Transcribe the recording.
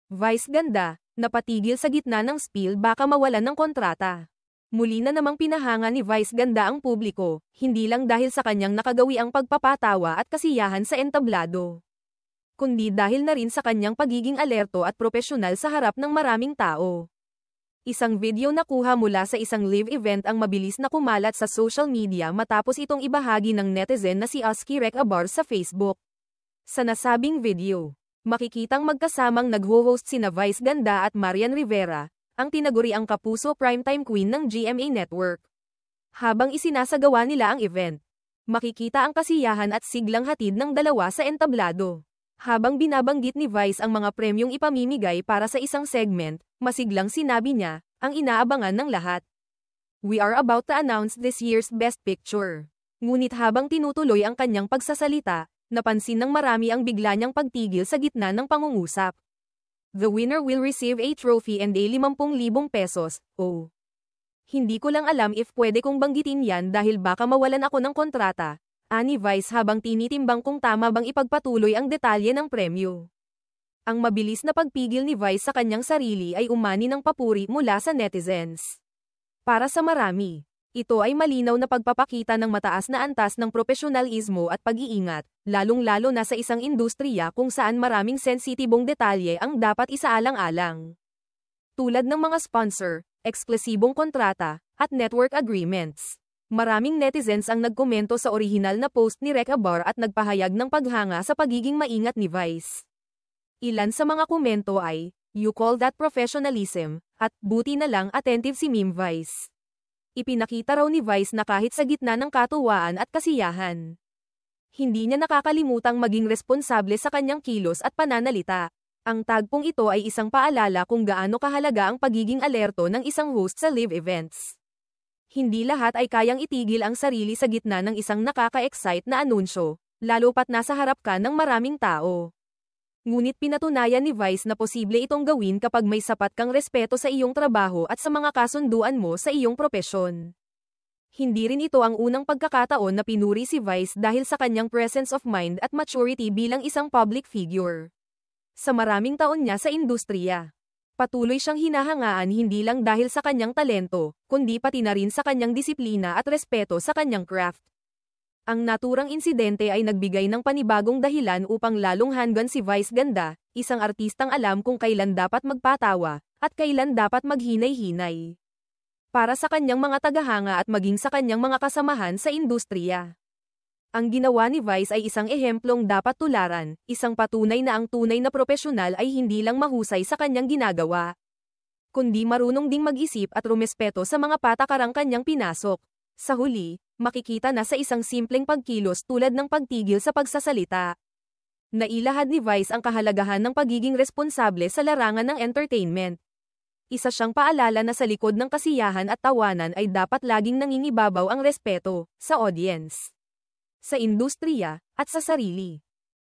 Vice ganda, napatigil sa gitna ng spill baka mawalan ng kontrata. Muli na namang pinahanga ni Vice ganda ang publiko, hindi lang dahil sa kanyang nakagawiang pagpapatawa at kasiyahan sa entablado, kundi dahil na rin sa kanyang pagiging alerto at propesyonal sa harap ng maraming tao. Isang video na kuha mula sa isang live event ang mabilis na kumalat sa social media matapos itong ibahagi ng netizen na si Oski Rec-Abar sa Facebook. Sa nasabing video, makikitang magkasamang nagho-host sina Vice Ganda at Marian Rivera, ang tinaguriang kapuso primetime queen ng GMA Network. Habang isinasagawa nila ang event, makikita ang kasiyahan at siglang hatid ng dalawa sa entablado. Habang binabanggit ni Vice ang mga premyong ipamimigay para sa isang segment, masiglang sinabi niya, ang inaabangan ng lahat. "We are about to announce this year's Best Picture." Ngunit habang tinutuloy ang kanyang pagsasalita, napansin ng marami ang bigla niyang pagtigil sa gitna ng pangungusap. "The winner will receive a trophy and a 50,000 pesos, oh. Hindi ko lang alam if pwede kong banggitin yan dahil baka mawalan ako ng kontrata," ani Vice habang tinitimbang kung tama bang ipagpatuloy ang detalye ng premyo. Ang mabilis na pagpigil ni Vice sa kanyang sarili ay umani ng papuri mula sa netizens. Para sa marami, ito ay malinaw na pagpapakita ng mataas na antas ng propesyonalismo at pag-iingat, lalong-lalo na sa isang industriya kung saan maraming sensitibong detalye ang dapat isaalang-alang. Tulad ng mga sponsor, eksklusibong kontrata, at network agreements. Maraming netizens ang nagkomento sa orihinal na post ni Rec-Abar at nagpahayag ng paghanga sa pagiging maingat ni Vice. Ilan sa mga komento ay, "You call that professionalism," at "Buti na lang attentive si Meme Vice." Ipinakita raw ni Vice na kahit sa gitna ng katuwaan at kasiyahan, hindi niya nakakalimutang maging responsable sa kanyang kilos at pananalita. Ang tagpong ito ay isang paalala kung gaano kahalaga ang pagiging alerto ng isang host sa live events. Hindi lahat ay kayang itigil ang sarili sa gitna ng isang nakaka-excite na anunsyo, lalo pat nasa harap ka ng maraming tao. Ngunit pinatunayan ni Vice na posible itong gawin kapag may sapat kang respeto sa iyong trabaho at sa mga kasunduan mo sa iyong propesyon. Hindi rin ito ang unang pagkakataon na pinuri si Vice dahil sa kanyang presence of mind at maturity bilang isang public figure. Sa maraming taon niya sa industriya, patuloy siyang hinahangaan hindi lang dahil sa kanyang talento, kundi pati na rin sa kanyang disiplina at respeto sa kanyang craft. Ang naturang insidente ay nagbigay ng panibagong dahilan upang lalong hanggan si Vice Ganda, isang artistang alam kung kailan dapat magpatawa, at kailan dapat maghinay-hinay. Para sa kanyang mga tagahanga at maging sa kanyang mga kasamahan sa industriya. Ang ginawa ni Vice ay isang ehemplong dapat tularan, isang patunay na ang tunay na propesyonal ay hindi lang mahusay sa kanyang ginagawa, kundi marunong ding mag-isip at rumespeto sa mga patakarang kanyang pinasok. Sa huli, makikita na sa isang simpleng pagkilos tulad ng pagtigil sa pagsasalita. Nailahad ni Vice ang kahalagahan ng pagiging responsable sa larangan ng entertainment. Isa siyang paalala na sa likod ng kasiyahan at tawanan ay dapat laging nangingibabaw ang respeto sa audience, sa industriya, at sa sarili.